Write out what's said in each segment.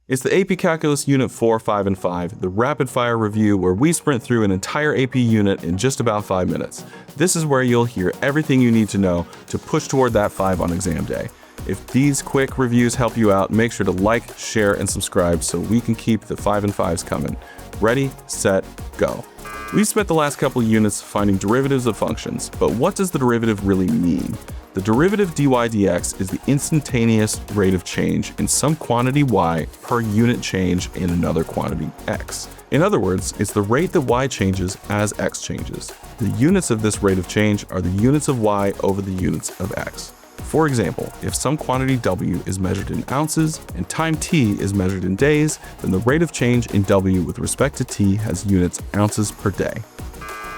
It's the AP Calculus Unit 4, 5, and 5, the rapid-fire review where we sprint through an entire AP unit in just about 5 minutes. This is where you'll hear everything you need to know to push toward that 5 on exam day. If these quick reviews help you out, make sure to like, share, and subscribe so we can keep the 5 and 5s coming. Ready, set, go. We've spent the last couple units finding derivatives of functions, but what does the derivative really mean? The derivative dy dx is the instantaneous rate of change in some quantity y per unit change in another quantity x. In other words, it's the rate that y changes as x changes. The units of this rate of change are the units of y over the units of x. For example, if some quantity w is measured in ounces and time t is measured in days, then the rate of change in w with respect to t has units ounces per day.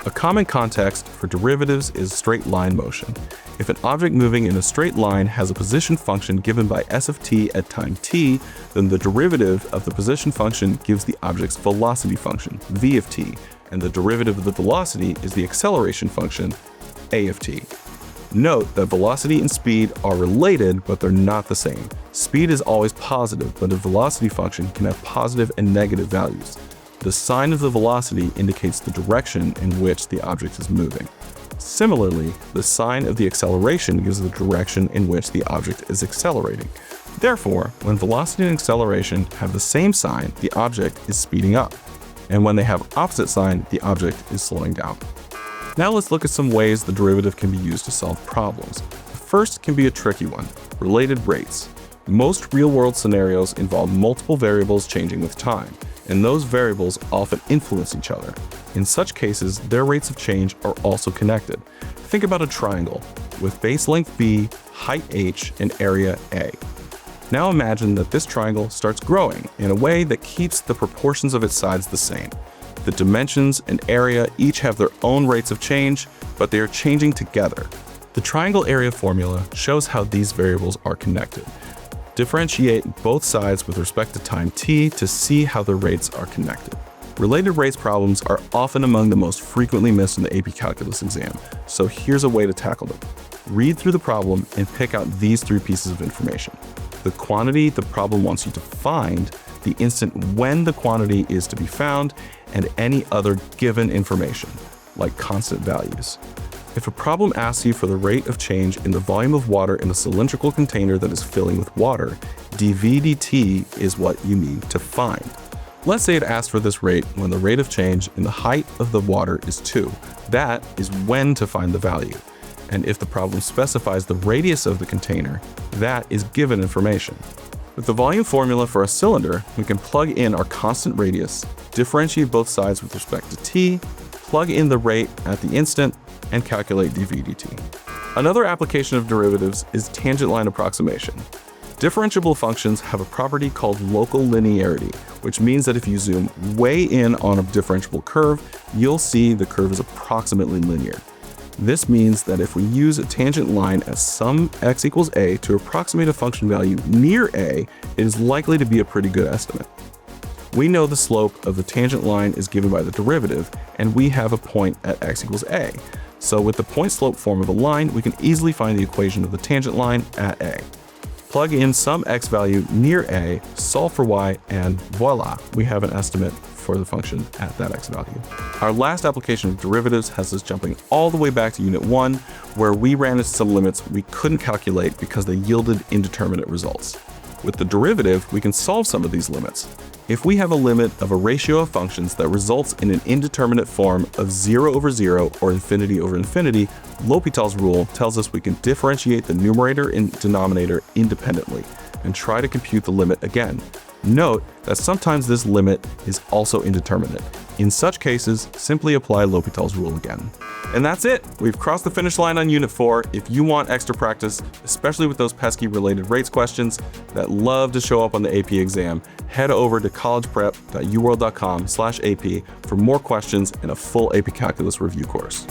A common context for derivatives is straight line motion. If an object moving in a straight line has a position function given by s of t at time t, then the derivative of the position function gives the object's velocity function, v of t, and the derivative of the velocity is the acceleration function, a of t. Note that velocity and speed are related, but they're not the same. Speed is always positive, but a velocity function can have positive and negative values. The sign of the velocity indicates the direction in which the object is moving. Similarly, the sign of the acceleration gives the direction in which the object is accelerating. Therefore, when velocity and acceleration have the same sign, the object is speeding up. And when they have opposite sign, the object is slowing down. Now let's look at some ways the derivative can be used to solve problems. The first can be a tricky one, related rates. Most real-world scenarios involve multiple variables changing with time, and those variables often influence each other. In such cases, their rates of change are also connected. Think about a triangle with base length b, height h, and area a. Now imagine that this triangle starts growing in a way that keeps the proportions of its sides the same. The dimensions and area each have their own rates of change, but they are changing together. The triangle area formula shows how these variables are connected. Differentiate both sides with respect to time t to see how the rates are connected. Related rates problems are often among the most frequently missed in the AP Calculus exam, so here's a way to tackle them. Read through the problem and pick out these 3 pieces of information: the quantity the problem wants you to find, the instant when the quantity is to be found, and any other given information, like constant values. If a problem asks you for the rate of change in the volume of water in a cylindrical container that is filling with water, dV dt is what you need to find. Let's say it asks for this rate when the rate of change in the height of the water is 2. That is when to find the value. And if the problem specifies the radius of the container, that is given information. With the volume formula for a cylinder, we can plug in our constant radius, differentiate both sides with respect to t, plug in the rate at the instant, and calculate dV dt. Another application of derivatives is tangent line approximation. Differentiable functions have a property called local linearity, which means that if you zoom way in on a differentiable curve, you'll see the curve is approximately linear. This means that if we use a tangent line as sum x equals a to approximate a function value near a, it is likely to be a pretty good estimate. We know the slope of the tangent line is given by the derivative, and we have a point at x equals a. So with the point slope form of a line, we can easily find the equation of the tangent line at a. Plug in some x value near a, solve for y, and voila, we have an estimate for the function at that x value. Our last application of derivatives has us jumping all the way back to Unit 1, where we ran into some limits we couldn't calculate because they yielded indeterminate results. With the derivative, we can solve some of these limits. If we have a limit of a ratio of functions that results in an indeterminate form of 0 over 0 or infinity over infinity, L'Hopital's rule tells us we can differentiate the numerator and denominator independently and try to compute the limit again. Note that sometimes this limit is also indeterminate. In such cases, simply apply L'Hopital's rule again. And that's it! We've crossed the finish line on Unit 4. If you want extra practice, especially with those pesky related rates questions that love to show up on the AP exam, head over to collegeprep.uworld.com/AP for more questions and a full AP Calculus review course.